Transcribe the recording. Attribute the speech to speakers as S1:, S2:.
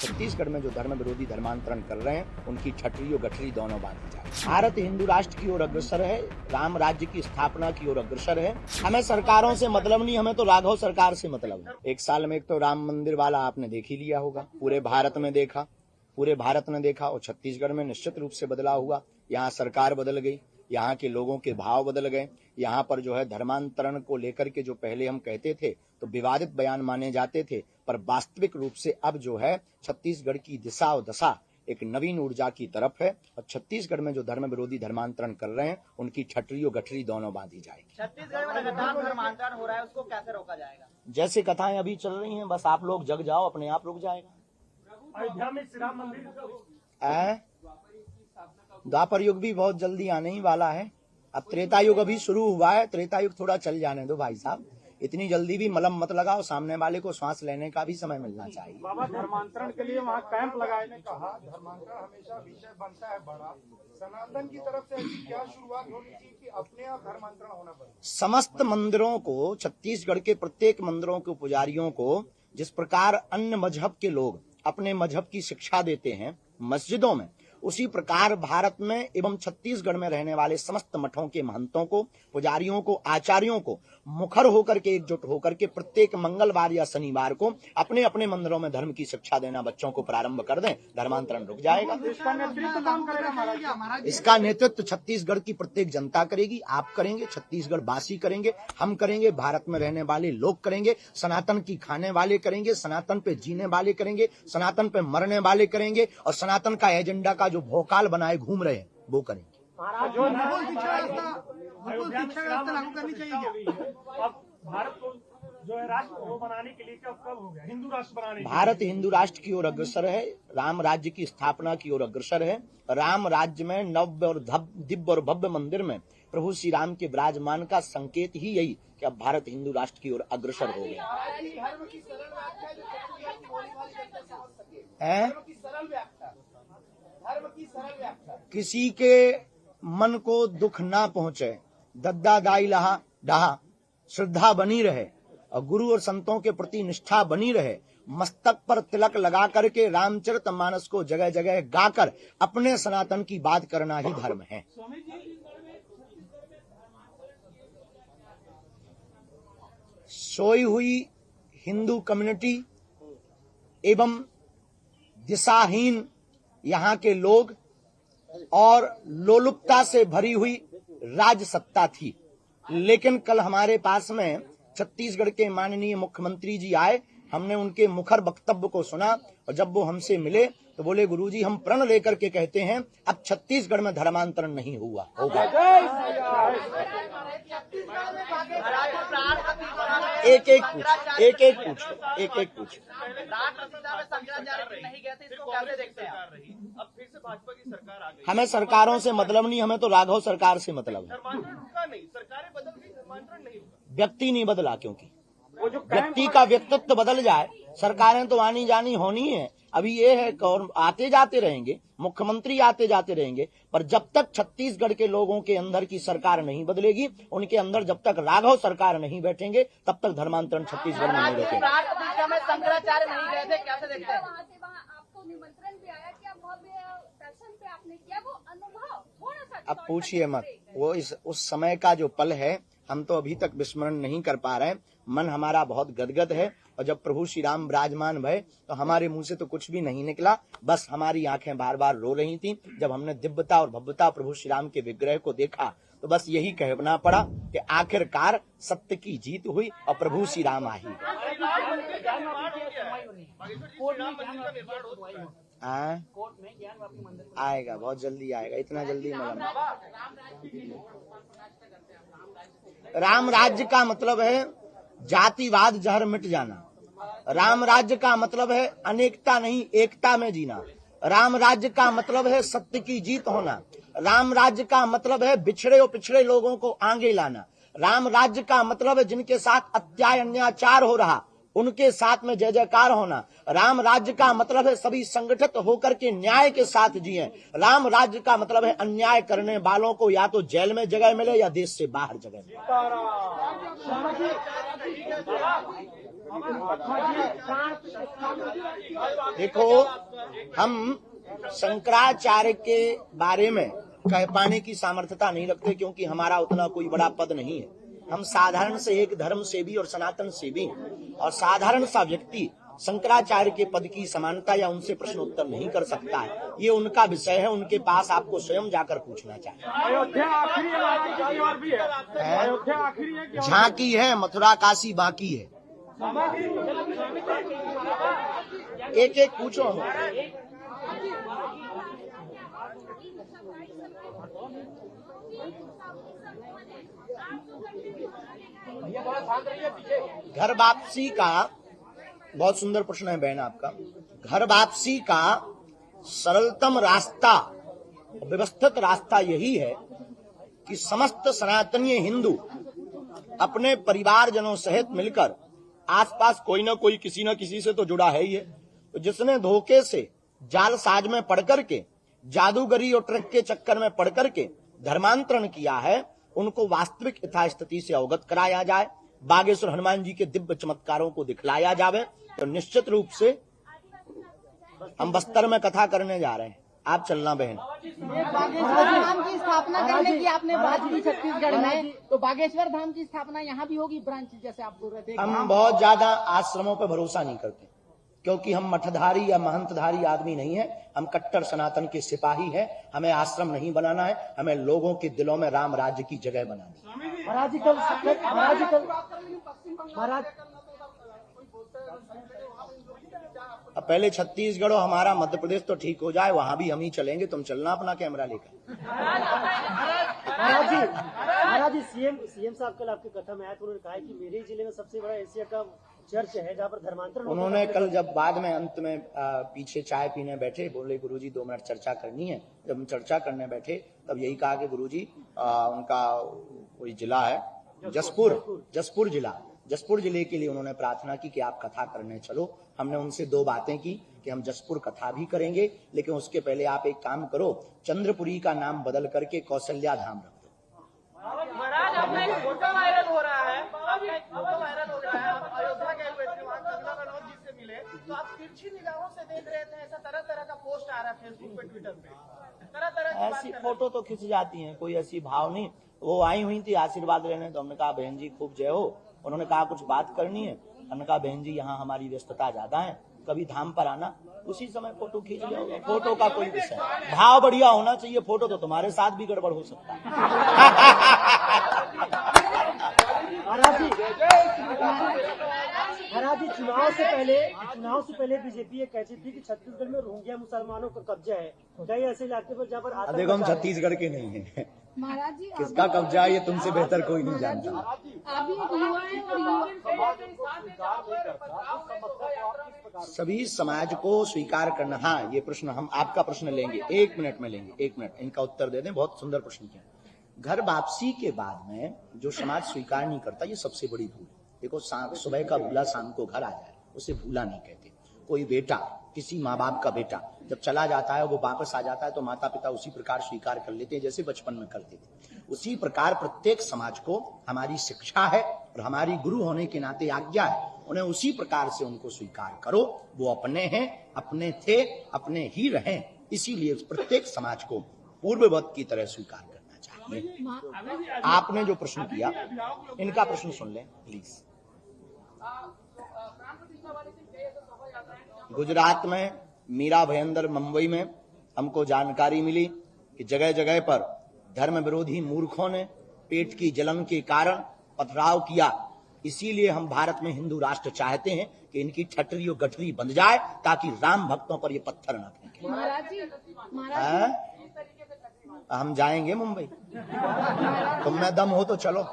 S1: छत्तीसगढ़ में जो धर्म विरोधी धर्मांतरण कर रहे हैं उनकी छटरी और गठरी दोनों बांधी जाए। भारत हिंदू राष्ट्र की ओर अग्रसर है, राम राज्य की स्थापना की ओर अग्रसर है। हमें सरकारों से मतलब नहीं, हमें तो राघव सरकार से मतलब है। एक साल में एक तो राम मंदिर वाला आपने देख ही लिया होगा, पूरे भारत ने देखा और छत्तीसगढ़ में निश्चित रूप से बदलाव हुआ। यहाँ सरकार बदल गई, यहाँ के लोगों के भाव बदल गए। यहाँ पर जो है धर्मांतरण को लेकर के जो पहले हम कहते थे तो विवादित बयान माने जाते थे, पर वास्तविक रूप से अब जो है छत्तीसगढ़ की दिशा और दशा एक नवीन ऊर्जा की तरफ है और छत्तीसगढ़ में जो धर्म विरोधी धर्मांतरण कर रहे हैं उनकी छटरी और गठरी दोनों बांधी जाएगी।
S2: छत्तीसगढ़ में लगातार धर्मांतरण हो रहा है, उसको कैसे रोका जाएगा?
S1: जैसे कथाएं अभी चल रही हैं, बस आप लोग जग जाओ, अपने आप रुक जाएगा।
S3: अयोध्या में श्री राम मंदिर
S1: द्वापर युग भी बहुत जल्दी आने ही वाला है। अब त्रेता युग अभी शुरू हुआ है, त्रेता युग थोड़ा चल जाने दो भाई साहब, इतनी जल्दी भी मलम मत लगाओ, सामने वाले को श्वास लेने का भी समय मिलना चाहिए।
S3: बाबा धर्मांतरण के लिए वहाँ कैंप लगाए ने कहा, धर्मांतरण हमेशा विषय बनता है बड़ा। सनातन की तरफ से ऐसी क्या शुरुआत होनी चाहिए कि अपने आप धर्मांतरण होना पड़े?
S1: समस्त मंदिरों को, छत्तीसगढ़ के प्रत्येक मंदिरों के पुजारियों को जिस प्रकार अन्य मजहब के लोग अपने मजहब की शिक्षा देते हैं मस्जिदों में, उसी प्रकार भारत में एवं छत्तीसगढ़ में रहने वाले समस्त मठों के महंतों को, पुजारियों को, आचार्यों को मुखर होकर के, एकजुट होकर के प्रत्येक मंगलवार या शनिवार को अपने अपने मंदिरों में धर्म की शिक्षा देना बच्चों को प्रारंभ कर दें, धर्मांतरण रुक जाएगा। इसका नेतृत्व छत्तीसगढ़ की प्रत्येक जनता करेगी, आप करेंगे, छत्तीसगढ़ वासी करेंगे, हम करेंगे, भारत में रहने वाले लोग करेंगे, सनातन की खाने वाले करेंगे, सनातन पे जीने वाले करेंगे, सनातन पे मरने वाले करेंगे और सनातन का एजेंडा का जो भोकाल बनाए घूम रहे हैं वो करेंगे।
S3: अब भारत को जो है राष्ट्र वो बनाने के लिए कब हो गया, हिंदू राष्ट्र बनाने?
S1: भारत हिंदू राष्ट्र की ओर अग्रसर है, राम राज्य की स्थापना की ओर अग्रसर है। राम राज्य में नव्य और दिव्य और भव्य मंदिर में प्रभु श्री राम के विराजमान का संकेत ही यही कि अब भारत हिंदू राष्ट्र की ओर अग्रसर हो गया है। किसी के मन को दुख ना पहुंचे, दद्दा दाई लहा डहा, श्रद्धा बनी रहे और गुरु और संतों के प्रति निष्ठा बनी रहे। मस्तक पर तिलक लगा करके रामचरितमानस को जगह जगह गाकर अपने सनातन की बात करना ही धर्म है। सोई हुई हिंदू कम्युनिटी एवं दिशाहीन यहाँ के लोग और लोलुपता से भरी हुई राज सत्ता थी, लेकिन कल हमारे पास में छत्तीसगढ़ के माननीय मुख्यमंत्री जी आए, हमने उनके मुखर वक्तव्य को सुना और जब वो हमसे मिले तो बोले, गुरुजी हम प्रण लेकर के कहते हैं अब छत्तीसगढ़ में धर्मांतरण नहीं हुआ होगा। एक एक पूछ। हमें सरकारों से मतलब नहीं, हमें तो राघव सरकार से मतलब है। व्यक्ति नहीं बदला, क्योंकि व्यक्ति का व्यक्तित्व बदल जाए, सरकारें तो आनी जानी होनी है। अभी ये है और आते जाते रहेंगे, मुख्यमंत्री आते जाते रहेंगे, पर जब तक छत्तीसगढ़ के लोगों के अंदर की सरकार नहीं बदलेगी, उनके अंदर जब तक राघव सरकार नहीं बैठेंगे, तब तक धर्मांतरण छत्तीसगढ़ में नहीं रोकेगा।
S2: शंकराचार्य नहीं गए थे, कैसे देखते हैं?
S4: आपको निमंत्रण भी आया कि दर्शन पे आपने किया, वो अनुभव थोड़ा सा
S1: अब पूछिए मत, वो उस समय का जो पल है हम तो अभी तक विस्मरण नहीं कर पा रहे हैं। मन हमारा बहुत गदगद है और जब प्रभु श्री राम विराजमान भये तो हमारे मुंह से तो कुछ भी नहीं निकला, बस हमारी आंखें बार बार रो रही थी। जब हमने दिव्यता और भव्यता प्रभु श्री राम के विग्रह को देखा तो बस यही कहना पड़ा कि आखिरकार सत्य की जीत हुई और प्रभु श्री राम आ ही गए। आएगा, बहुत जल्दी आएगा, इतना जल्दी मतलब। राम राज्य का मतलब है जातिवाद जहर मिट जाना। राम राज्य का मतलब है अनेकता नहीं एकता में जीना। राम राज्य का मतलब है सत्य की जीत होना। राम राज्य का मतलब है बिछड़े और पिछड़े लोगों को आगे लाना। राम राज्य का मतलब है जिनके साथ अत्याचार हो रहा उनके साथ में जय जयकार होना। राम राज्य का मतलब है सभी संगठित होकर के न्याय के साथ जिए। राम राज्य का मतलब है अन्याय करने वालों को या तो जेल में जगह मिले या देश से बाहर जगह मिले। देखो, हम शंकराचार्य के बारे में कह पाने की सामर्थ्यता नहीं रखते, क्योंकि हमारा उतना कोई बड़ा पद नहीं है। हम साधारण से एक धर्म सेवी और सनातन सेवी हैं, और साधारण सा व्यक्ति शंकराचार्य के पद की समानता या उनसे प्रश्न उत्तर नहीं कर सकता है। ये उनका विषय है, उनके पास आपको स्वयं जाकर पूछना चाहिए।
S3: अयोध्या आखिरी है, अयोध्या आखिरी है।
S1: झांकी है, मथुरा काशी बाकी है। एक एक पूछो। घर वापसी का बहुत सुंदर प्रश्न है बहन आपका। घर वापसी का सरलतम रास्ता, व्यवस्थित रास्ता यही है कि समस्त सनातनीय हिंदू अपने परिवारजनों सहित मिलकर, आसपास कोई ना कोई किसी न किसी से तो जुड़ा है ही है, तो जिसने धोखे से जाल साज में पड़ करके, जादूगरी और ट्रक के चक्कर में पड़ करके धर्मांतरण किया है, उनको वास्तविक यथास्थिति से अवगत कराया जाए, बागेश्वर हनुमान जी के दिव्य चमत्कारों को दिखलाया जावे। तो निश्चित रूप से हम बस्तर में कथा करने जा रहे हैं, आप चलना बहन।
S5: बागेश्वर धाम की स्थापना करने की आपने बात की छत्तीसगढ़ में, तो बागेश्वर धाम की स्थापना यहाँ भी होगी ब्रांच, जैसे आप बोल रहे थे।
S1: हम बहुत ज्यादा आश्रमों पर भरोसा नहीं करते, क्योंकि हम मठधारी या महंतधारी आदमी नहीं है। हम कट्टर सनातन के सिपाही हैं। हमें आश्रम नहीं बनाना है, हमें लोगों के दिलों में राम राज्य की जगह बनानी है।
S5: महाराज
S1: अब पहले छत्तीसगढ़ और हमारा मध्य प्रदेश तो ठीक हो जाए, वहां भी हम ही चलेंगे। तुम चलना अपना कैमरा लेकर।
S6: महाराज जी, सीएम साहब कल आपकी कथा में आए तो उन्होंने कहा कि मेरे जिले में सबसे बड़ा एशिया का चर्च है जहाँ पर धर्मांतरण।
S1: उन्होंने कल जब बाद में अंत में पीछे चाय पीने बैठे, बोले गुरुजी 2 मिनट चर्चा करनी है। जब हम चर्चा करने बैठे तब यही कहा कि गुरुजी उनका कोई जिला है जसपुर जिला, जसपुर जिले के लिए उन्होंने प्रार्थना की कि आप कथा करने चलो। हमने उनसे 2 बातें की कि हम जसपुर कथा भी करेंगे, लेकिन उसके पहले आप एक काम करो, चंद्रपुरी का नाम बदल करके कौशल्या धाम रख दो।
S2: महाराज, अपना एक फोटो वायरल हो रहा है, अयोध्या गए हुए थे, वहाँ कंगना रनौत जी से मिले, तो आप तिरछी निगाहों से देख रहे थे। ऐसा तरह तरह का पोस्ट आ रहा है फेसबुक पे, ट्विटर पे, तरह तरह
S1: ऐसी फोटो तो खिंच जाती हैं, कोई ऐसी भाव नहीं। वो आई हुई थी आशीर्वाद लेने, तो हमने कहा बहन जी खूब जय हो। उन्होंने कहा कुछ बात करनी है, हमने कहा बहन जी यहाँ हमारी व्यस्तता ज्यादा है, कभी धाम पर आना, उसी समय फोटो खींच लिया। फोटो का कोई विषय, भाव बढ़िया होना चाहिए। फोटो तो तुम्हारे साथ भी गड़बड़ हो सकता है।
S6: महाराज जी, चुनाव से पहले बीजेपी ये कहती थी कि छत्तीसगढ़ में रोहिंग्या मुसलमानों का कब्जा है। कई ऐसे इलाके पर जहाँ पर
S1: देखो, हम छत्तीसगढ़ के नहीं हैं।
S4: महाराज जी,
S1: किसका कब्जा है ये तुमसे बेहतर कोई नहीं जानता।
S4: आप भी एक युवा हैं और
S1: सभी समाज को स्वीकार करना। हाँ, ये प्रश्न हम आपका प्रश्न लेंगे, 1 मिनट में लेंगे, 1 मिनट इनका उत्तर दे दें। बहुत सुंदर प्रश्न किया। घर वापसी के बाद में जो समाज स्वीकार नहीं करता, ये सबसे बड़ी भूल है। देखो, सुबह का भूला शाम को घर आ जाए, उसे भूला नहीं कहते। कोई बेटा, किसी माँ बाप का बेटा जब चला जाता है, वो वापस आ जाता है, तो माता पिता उसी प्रकार स्वीकार कर लेते हैं जैसे बचपन में करते थे। उसी प्रकार प्रत्येक समाज को हमारी शिक्षा है और हमारी गुरु होने के नाते आज्ञा है, उन्हें उसी प्रकार से उनको स्वीकार करो। वो अपने हैं, अपने थे, अपने ही रहें। इसीलिए प्रत्येक समाज को पूर्ववत की तरह स्वीकार करना चाहिए। आपने जो प्रश्न किया, इनका प्रश्न सुन लें प्लीज। गुजरात में, मीरा भयंदर मुंबई में हमको जानकारी मिली कि जगह जगह पर धर्म विरोधी मूर्खों ने पेट की जलन के कारण पथराव किया। इसीलिए हम भारत में हिंदू राष्ट्र चाहते हैं कि इनकी ठटरी और गठरी बंध जाए, ताकि राम भक्तों पर ये पत्थर न फेंके।
S4: महाराज जी,
S1: हम जाएंगे मुंबई, तुम में दम हो तो चलो।